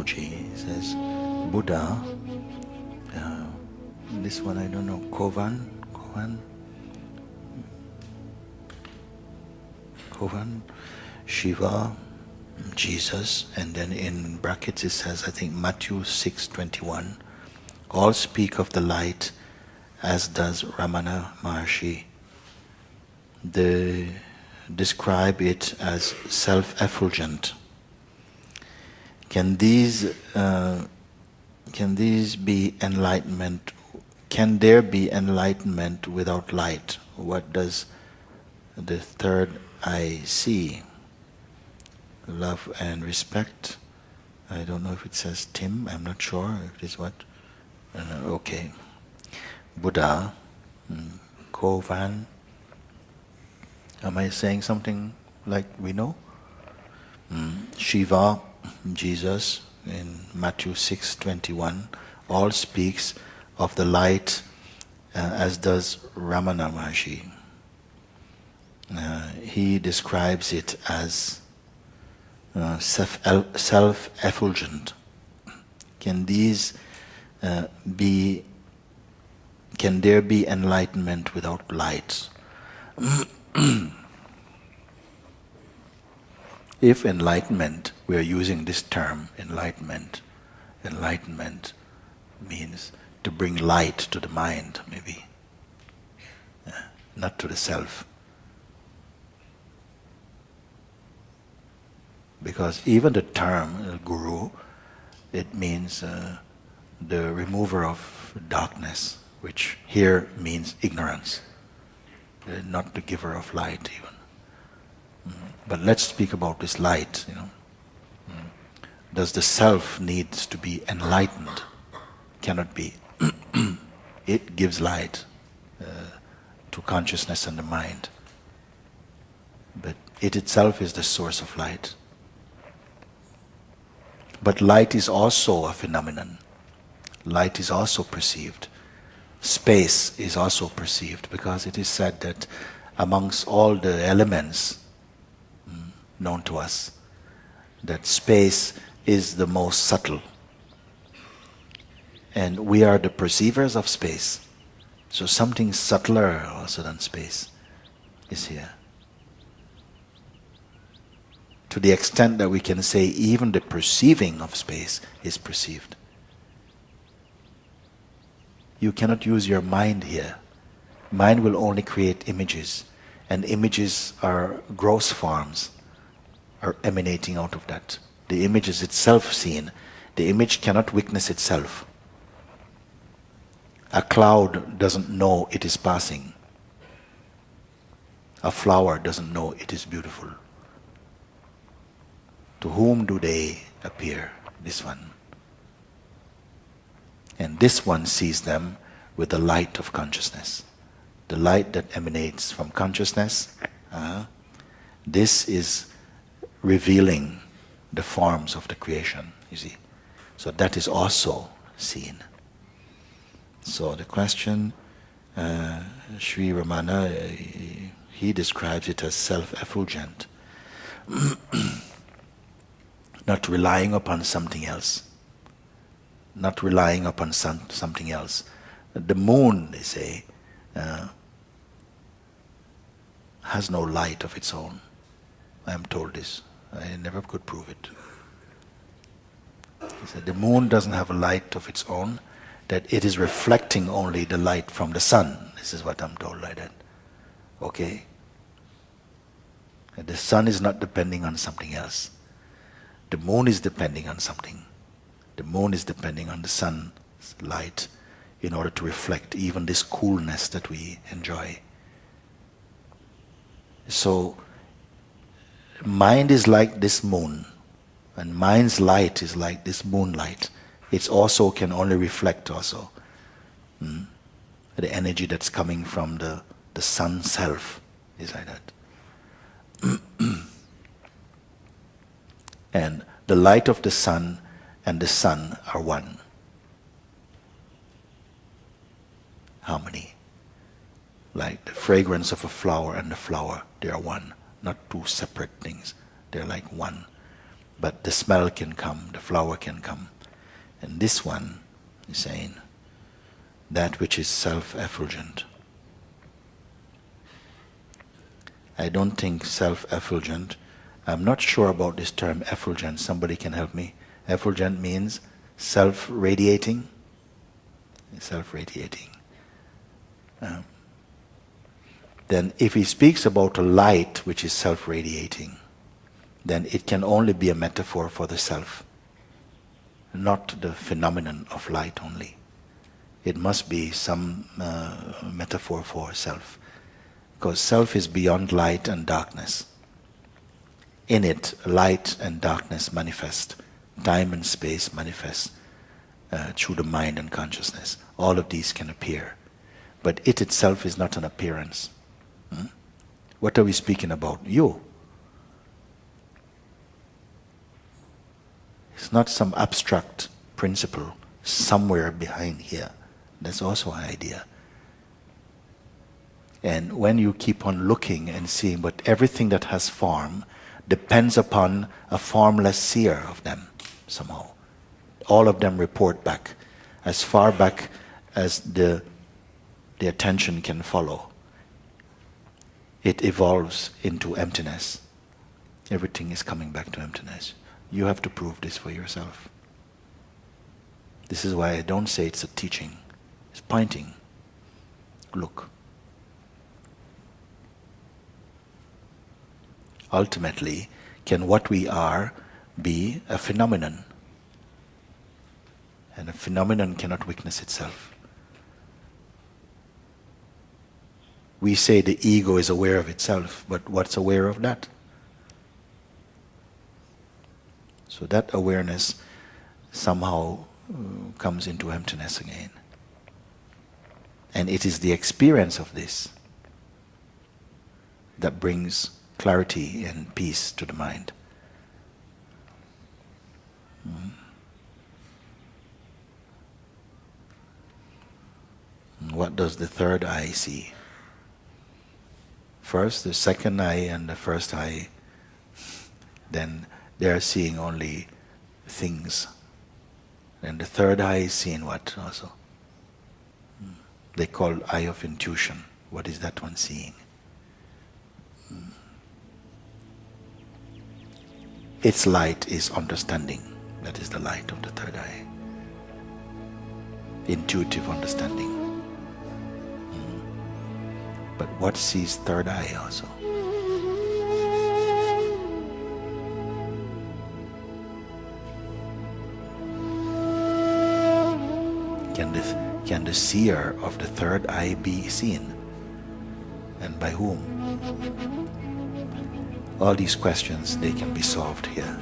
emoji. It says Buddha. This one I don't know. Kovan, Shiva, Jesus, and then in brackets it says, I think, Matthew 6:21. All speak of the light, as does Ramana Maharshi. They describe it as self-effulgent. Can these be enlightenment? Can there be enlightenment without light? What does the third eye see? Love and respect. I don't know if it says Tim. I'm not sure if it is what. Okay. Buddha, Kovan. Am I saying something like we know? Shiva, Jesus, in Matthew 6:21, all speaks of the light, as does Ramana Maharshi. He describes it as self-effulgent. Can there be enlightenment without light? If enlightenment, we are using this term, enlightenment means to bring light to the mind, maybe, not to the self. Because even the term guru, it means the remover of darkness, which here means ignorance, not the giver of light even. But let's speak about this light, Does the self need to be enlightened? Cannot be. It gives light to consciousness and the mind. But it itself is the source of light. But light is also a phenomenon. Light is also perceived. Space is also perceived, because it is said that amongst all the elements known to us, that space is the most subtle. And we are the perceivers of space. So something subtler also than space is here. To the extent that we can say even the perceiving of space is perceived. You cannot use your mind here. Mind will only create images, and images are gross forms, are emanating out of that. The image is itself seen. The image cannot witness itself. A cloud doesn't know it is passing. A flower doesn't know it is beautiful. To whom do they appear? This one. And this one sees them with the light of consciousness. The light that emanates from consciousness. This is revealing the forms of the creation, you see. So that is also seen. So the question, Sri Ramana, he describes it as self-effulgent. Not relying upon something else. Not relying upon something else. The moon, they say, has no light of its own. I am told this. I never could prove it. He said the moon doesn't have a light of its own, that it is reflecting only the light from the sun. This is what I'm told like that. Okay? And the sun is not depending on something else. The moon is depending on something. The moon is depending on the sun's light in order to reflect even this coolness that we enjoy. So, mind is like this moon, and mind's light is like this moonlight. It also can only reflect also the energy that's coming from the sun self is like that. And the light of the sun and the sun are one. Harmony. Like the fragrance of a flower and the flower, they are one. Not two separate things. They're like one. but the smell can come, the flower can come. And this one is saying that which is self-effulgent. I don't think self-effulgent. I'm not sure about this term effulgent. Somebody can help me. Effulgent means self-radiating. Self-radiating. Then if he speaks about a light which is self-radiating, then it can only be a metaphor for the self, not the phenomenon of light only. It must be some metaphor for self, because self is beyond light and darkness. In it, light and darkness manifest, time and space manifest through the mind and consciousness. All of these can appear, but it itself is not an appearance. What are we speaking about? You. It's not some abstract principle somewhere behind here. That's also an idea. And when you keep on looking and seeing, but everything that has form depends upon a formless seer of them somehow. All of them report back, as far back as the attention can follow. It evolves into emptiness. Everything is coming back to emptiness. You have to prove this for yourself. This is why I don't say it's a teaching. It's pointing. Look. Ultimately, can what we are be a phenomenon? And a phenomenon cannot witness itself. We say the ego is aware of itself, but what's aware of that? So that awareness somehow comes into emptiness again. And it is the experience of this that brings clarity and peace to the mind. What does the third eye see? First, the second eye and the first eye, then they are seeing only things. And the third eye is seeing what also? They call eye of intuition. What is that one seeing? Its light is understanding. That is the light of the third eye. Intuitive understanding. But what sees third eye also? Can the seer of the third eye be seen? And by whom? All these questions, they can be solved here.